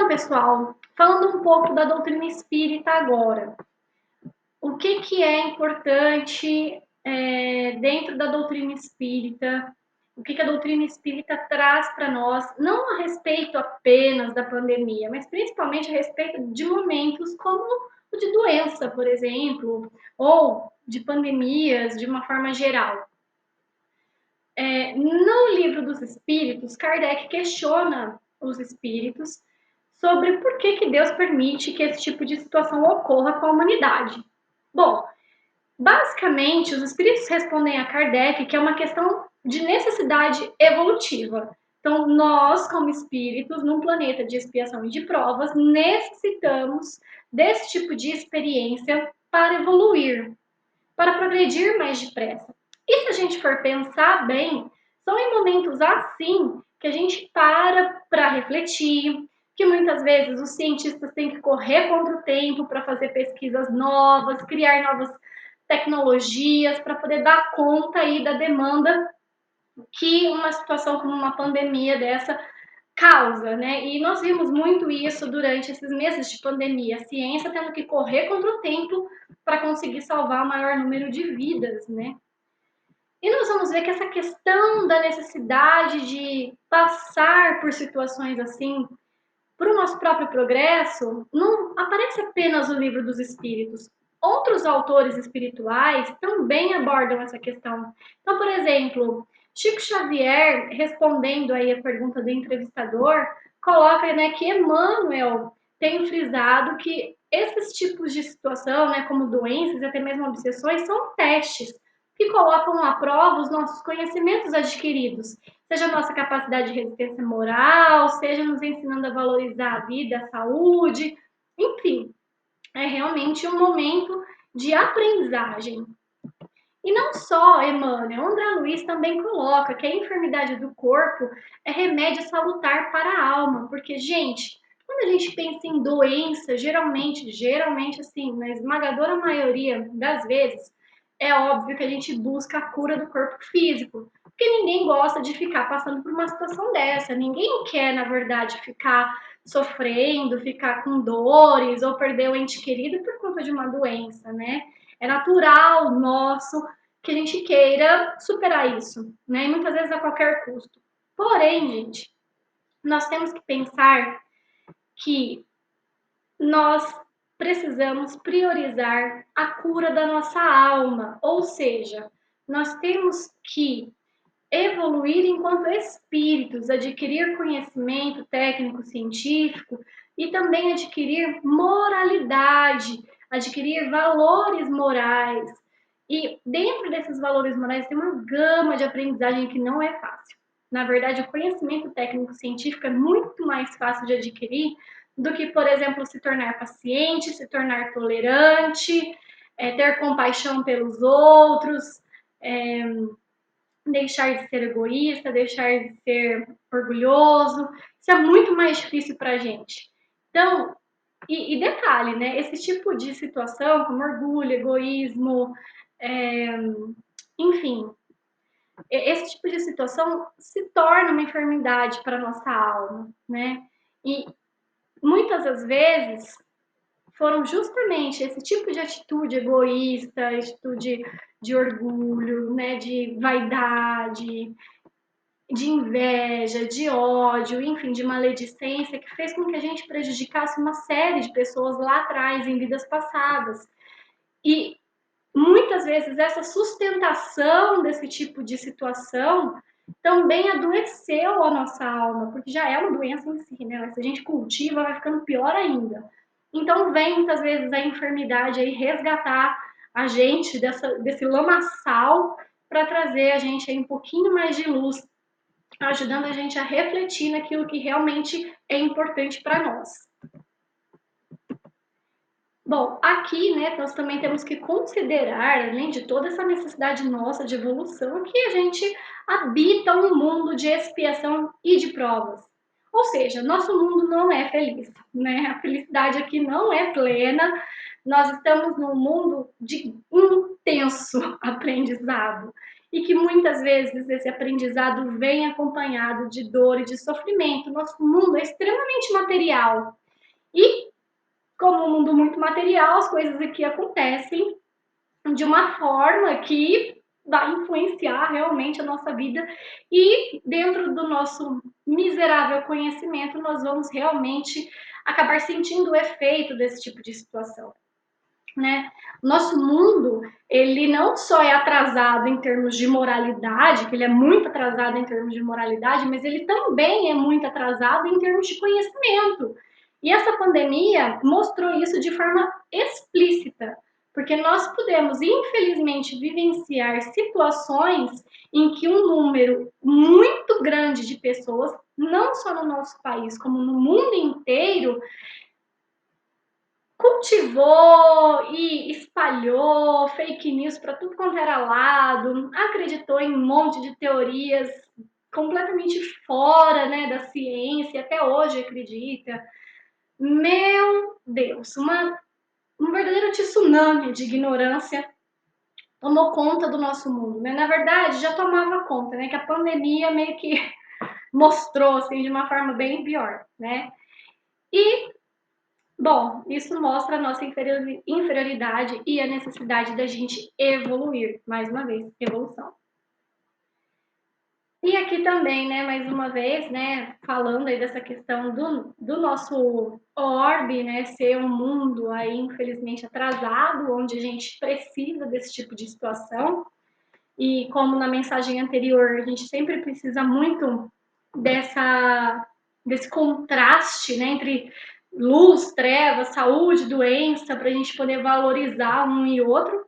Então, pessoal, falando um pouco da doutrina espírita agora. O que é importante dentro da doutrina espírita? O que a doutrina espírita traz para nós, não a respeito apenas da pandemia, mas principalmente a respeito de momentos como o de doença, por exemplo, ou de pandemias de uma forma geral. No Livro dos Espíritos, Kardec questiona os espíritos sobre por que Deus permite que esse tipo de situação ocorra com a humanidade. Bom, basicamente, os espíritos respondem a Kardec que é uma questão de necessidade evolutiva. Então, nós, como espíritos, num planeta de expiação e de provas, necessitamos desse tipo de experiência para evoluir, para progredir mais depressa. E se a gente for pensar bem, são em momentos assim que a gente para refletir, que muitas vezes os cientistas têm que correr contra o tempo para fazer pesquisas novas, criar novas tecnologias para poder dar conta aí da demanda que uma situação como uma pandemia dessa causa, né? E nós vimos muito isso durante esses meses de pandemia, a ciência tendo que correr contra o tempo para conseguir salvar o maior número de vidas, né? E nós vamos ver que essa questão da necessidade de passar por situações assim para o nosso próprio progresso não aparece apenas no Livro dos Espíritos. Outros autores espirituais também abordam essa questão. Então, por exemplo, Chico Xavier, respondendo aí a pergunta do entrevistador, coloca, né, que Emmanuel tem frisado que esses tipos de situação, né, como doenças e até mesmo obsessões, são testes que colocam à prova os nossos conhecimentos adquiridos, seja a nossa capacidade de resistência moral, seja nos ensinando a valorizar a vida, a saúde, enfim, é realmente um momento de aprendizagem. E não só Emmanuel, André Luiz também coloca que a enfermidade do corpo é remédio salutar para a alma, porque, gente, quando a gente pensa em doença, geralmente assim, na esmagadora maioria das vezes, é óbvio que a gente busca a cura do corpo físico, porque ninguém gosta de ficar passando por uma situação dessa, ninguém quer, na verdade, ficar sofrendo, ficar com dores ou perder o ente querido por conta de uma doença, né? É natural nosso que a gente queira superar isso, né? E muitas vezes a qualquer custo. Porém, gente, nós temos que pensar que nós precisamos priorizar a cura da nossa alma, ou seja, nós temos que evoluir enquanto espíritos, adquirir conhecimento técnico científico e também adquirir moralidade, adquirir valores morais. E dentro desses valores morais tem uma gama de aprendizagem que não é fácil. Na verdade, o conhecimento técnico científico é muito mais fácil de adquirir do que, por exemplo, se tornar paciente, se tornar tolerante, ter compaixão pelos outros, deixar de ser egoísta, deixar de ser orgulhoso. Isso é muito mais difícil para a gente. Então, e detalhe, né? Esse tipo de situação, como orgulho, egoísmo, enfim, esse tipo de situação se torna uma enfermidade para a nossa alma, né? E muitas das vezes foram justamente esse tipo de atitude egoísta, atitude de orgulho, né, de vaidade, de inveja, de ódio, enfim, de maledicência, que fez com que a gente prejudicasse uma série de pessoas lá atrás, em vidas passadas. E muitas vezes essa sustentação desse tipo de situação também adoeceu a nossa alma, porque já é uma doença em si, né? Mas se a gente cultiva, vai ficando pior ainda. Então vem muitas vezes a enfermidade aí resgatar a gente desse lamaçal para trazer a gente aí um pouquinho mais de luz, ajudando a gente a refletir naquilo que realmente é importante para nós. Bom, aqui, né, nós também temos que considerar, além de toda essa necessidade nossa de evolução, que a gente habita um mundo de expiação e de provas. Ou seja, nosso mundo não é feliz, né? A felicidade aqui não é plena. Nós estamos num mundo de intenso aprendizado. e que muitas vezes esse aprendizado vem acompanhado de dor e de sofrimento. Nosso mundo é extremamente material e, como um mundo muito material, as coisas aqui acontecem de uma forma que vai influenciar realmente a nossa vida e dentro do nosso miserável conhecimento nós vamos realmente acabar sentindo o efeito desse tipo de situação, né? Nosso mundo, ele não só é atrasado em termos de moralidade, que ele é muito atrasado em termos de moralidade, mas ele também é muito atrasado em termos de conhecimento. E essa pandemia mostrou isso de forma explícita, porque nós podemos, infelizmente, vivenciar situações em que um número muito grande de pessoas, não só no nosso país, como no mundo inteiro, cultivou e espalhou fake news para tudo quanto era lado, acreditou em um monte de teorias completamente fora, né, da ciência, até hoje acredita. Meu Deus, um verdadeiro tsunami de ignorância tomou conta do nosso mundo, né? Na verdade, já tomava conta, né? Que a pandemia meio que mostrou assim de uma forma bem pior, né? E bom, isso mostra a nossa inferioridade e a necessidade da gente evoluir, mais uma vez, evolução. E aqui também, né, mais uma vez, né, falando aí dessa questão do nosso orbe, né, ser um mundo aí, infelizmente, atrasado, onde a gente precisa desse tipo de situação. E como na mensagem anterior, a gente sempre precisa muito desse contraste, né, entre luz, trevas, saúde, doença, para a gente poder valorizar um e outro.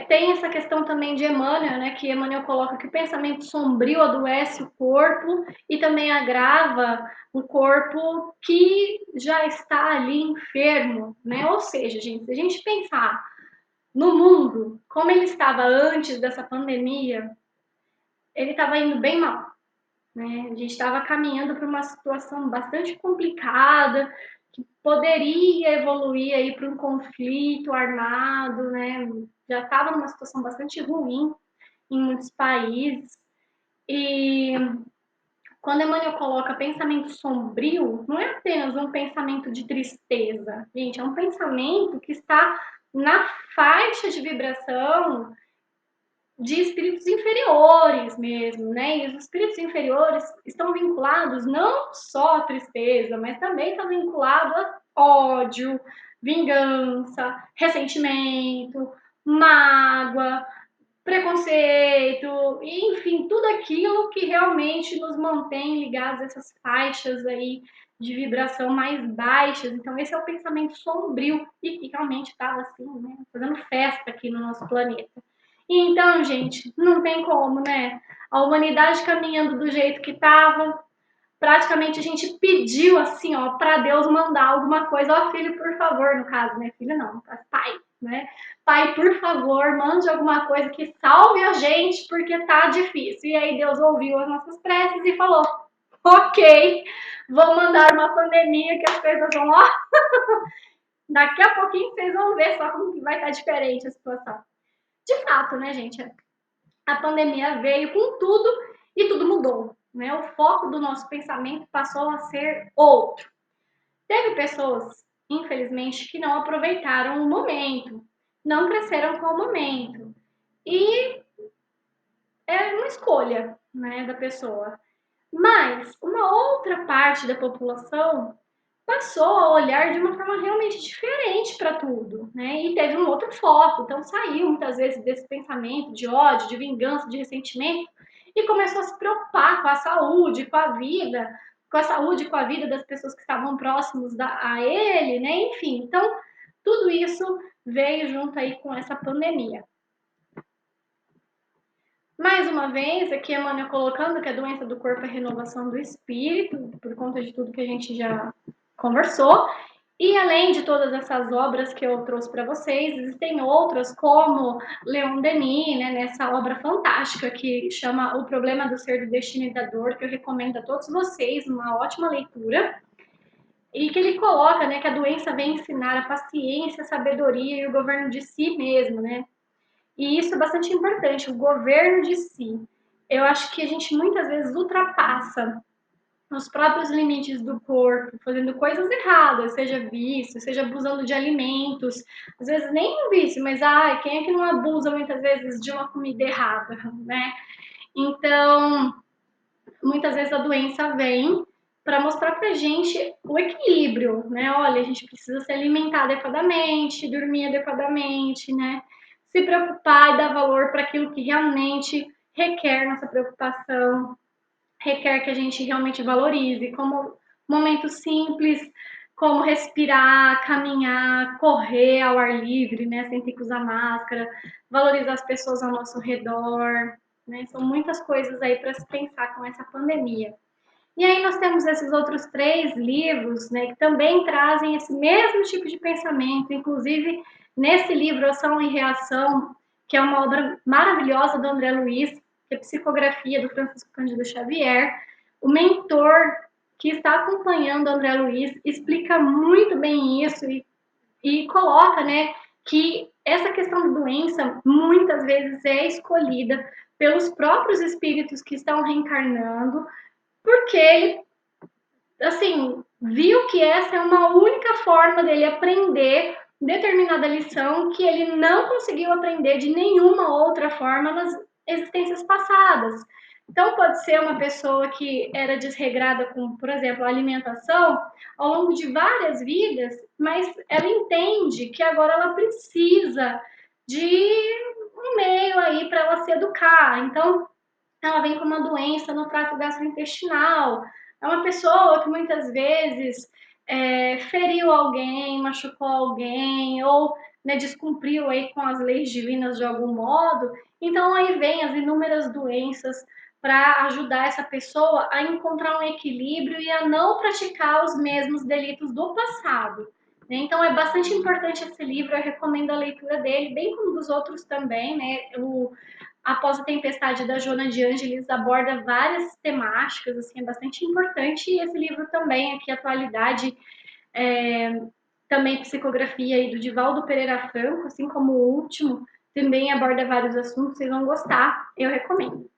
Tem essa questão também de Emmanuel, né, que Emmanuel coloca que o pensamento sombrio adoece o corpo e também agrava o corpo que já está ali enfermo, né? Ou seja, gente, se a gente pensar no mundo, como ele estava antes dessa pandemia, ele estava indo bem mal, né? A gente estava caminhando para uma situação bastante complicada, que poderia evoluir aí para um conflito armado, né? Já estava numa situação bastante ruim em muitos países. E quando Emmanuel coloca pensamento sombrio, não é apenas um pensamento de tristeza, gente, é um pensamento que está na faixa de vibração de espíritos inferiores mesmo, né? E os espíritos inferiores estão vinculados não só à tristeza, mas também estão vinculados a ódio, vingança, ressentimento, mágoa, preconceito, enfim, tudo aquilo que realmente nos mantém ligados a essas faixas aí de vibração mais baixas. Então, esse é o pensamento sombrio e que realmente estava assim, né? Fazendo festa aqui no nosso planeta. Então, gente, não tem como, né? A humanidade caminhando do jeito que estava, praticamente a gente pediu assim, ó, para Deus mandar alguma coisa. Ó, filho, por favor, no caso, né? Filho não, pai, né? Pai, por favor, mande alguma coisa que salve a gente, porque tá difícil. E aí Deus ouviu as nossas preces e falou: ok, vou mandar uma pandemia que as coisas vão, ó. Daqui a pouquinho vocês vão ver só como que vai estar diferente a situação. De fato, né, gente? A pandemia veio com tudo e tudo mudou, né? O foco do nosso pensamento passou a ser outro. Teve pessoas, infelizmente, que não aproveitaram o momento, não cresceram com o momento. E é uma escolha, né, da pessoa. Mas uma outra parte da população passou a olhar de uma forma realmente diferente para tudo, né? E teve um outro foco. Então saiu muitas vezes desse pensamento de ódio, de vingança, de ressentimento e começou a se preocupar com a saúde, com a vida, com a saúde, com a vida das pessoas que estavam próximos a ele, né? Enfim, então tudo isso veio junto aí com essa pandemia. Mais uma vez, aqui Emmanuel colocando que a doença do corpo é a renovação do espírito, por conta de tudo que a gente já conversou. E além de todas essas obras que eu trouxe para vocês, existem outras, como Leon Denis, né, nessa obra fantástica que chama O Problema do Ser, do Destino e da Dor, que eu recomendo a todos vocês, uma ótima leitura. e que ele coloca, né, que a doença vem ensinar a paciência, a sabedoria e o governo de si mesmo, né? E isso é bastante importante, o governo de si. Eu acho que a gente muitas vezes ultrapassa os próprios limites do corpo, fazendo coisas erradas, seja vício, seja abusando de alimentos, às vezes nem um vício, mas ai, quem é que não abusa muitas vezes de uma comida errada, né? Então, muitas vezes a doença vem para mostrar para gente o equilíbrio, né? Olha, a gente precisa se alimentar adequadamente, dormir adequadamente, né? Se preocupar e dar valor para aquilo que realmente requer nossa preocupação, requer que a gente realmente valorize, como momentos simples, como respirar, caminhar, correr ao ar livre, né, sem ter que usar máscara, valorizar as pessoas ao nosso redor, né? São muitas coisas aí para se pensar com essa pandemia. E aí nós temos esses outros 3 livros, né, que também trazem esse mesmo tipo de pensamento, inclusive nesse livro Ação e Reação, que é uma obra maravilhosa do André Luiz, que é psicografia do Francisco Cândido Xavier, o mentor que está acompanhando o André Luiz explica muito bem isso e coloca, né, que essa questão da doença muitas vezes é escolhida pelos próprios espíritos que estão reencarnando, porque ele, assim, viu que essa é uma única forma dele aprender determinada lição que ele não conseguiu aprender de nenhuma outra forma nas existências passadas. Então, pode ser uma pessoa que era desregrada com, por exemplo, a alimentação ao longo de várias vidas, mas ela entende que agora ela precisa de um meio aí para ela se educar. Então, ela vem com uma doença no trato gastrointestinal. É uma pessoa que muitas vezes feriu alguém, machucou alguém, ou né, descumpriu aí com as leis divinas de algum modo. Então aí vem as inúmeras doenças para ajudar essa pessoa a encontrar um equilíbrio e a não praticar os mesmos delitos do passado. Né? Então é bastante importante esse livro, eu recomendo a leitura dele, bem como dos outros também, né? Após a Tempestade da Joana de Ângeles aborda várias temáticas, assim, é bastante importante. E esse livro também, aqui, Atualidade, também Psicografia aí do Divaldo Pereira Franco, assim como o último, também aborda vários assuntos, vocês vão gostar, eu recomendo.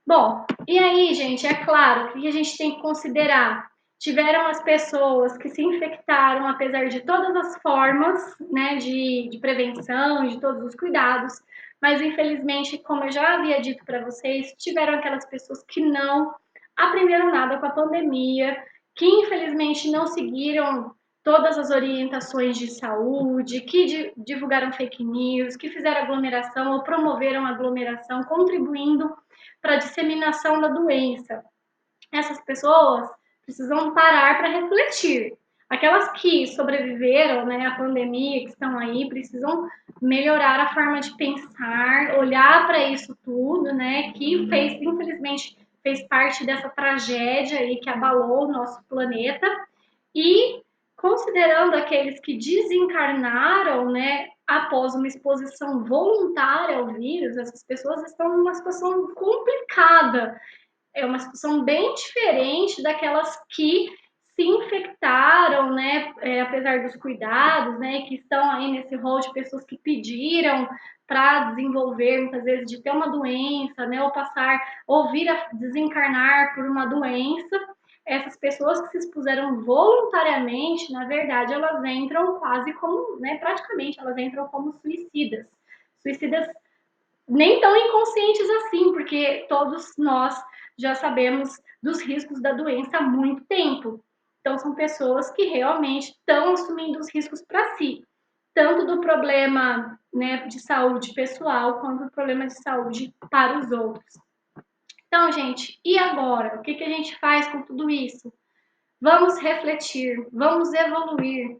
Bom, e aí, gente, é claro que a gente tem que considerar. Tiveram as pessoas que se infectaram, apesar de todas as formas né, de prevenção, de todos os cuidados, mas infelizmente, como eu já havia dito para vocês, tiveram aquelas pessoas que não aprenderam nada com a pandemia, que infelizmente não seguiram todas as orientações de saúde, que divulgaram fake news, que fizeram aglomeração ou promoveram aglomeração, contribuindo para a disseminação da doença. Essas pessoas precisam parar para refletir. Aquelas que sobreviveram né, à pandemia, que estão aí, precisam melhorar a forma de pensar, olhar para isso tudo, né, que fez, infelizmente, fez parte dessa tragédia aí que abalou o nosso planeta e considerando aqueles que desencarnaram, né, após uma exposição voluntária ao vírus, essas pessoas estão numa situação complicada. É uma situação bem diferente daquelas que se infectaram, né, apesar dos cuidados, né, que estão aí nesse rol de pessoas que pediram para desenvolver, muitas vezes, de ter uma doença, né, ou passar, ou vir a desencarnar por uma doença. Essas pessoas que se expuseram voluntariamente, na verdade, elas entram quase como, né, praticamente, elas entram como suicidas. Suicidas nem tão inconscientes assim, porque todos nós já sabemos dos riscos da doença há muito tempo. Então, são pessoas que realmente estão assumindo os riscos para si, tanto do problema né, de saúde pessoal, quanto do problema de saúde para os outros. Então, gente, e agora? O que a gente faz com tudo isso? Vamos refletir, vamos evoluir.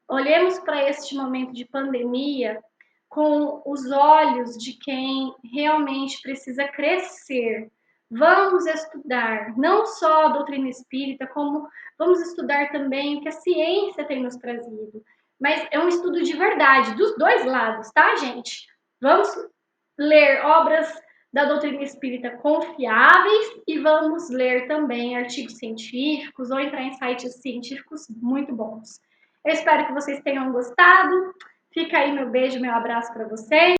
Olhemos para este momento de pandemia com os olhos de quem realmente precisa crescer. Vamos estudar não só a doutrina espírita, como vamos estudar também o que a ciência tem nos trazido. Mas é um estudo de verdade, dos dois lados, tá, gente? Vamos ler obras da doutrina espírita confiáveis e vamos ler também artigos científicos ou entrar em sites científicos muito bons. Eu espero que vocês tenham gostado. Fica aí meu beijo, meu abraço para vocês.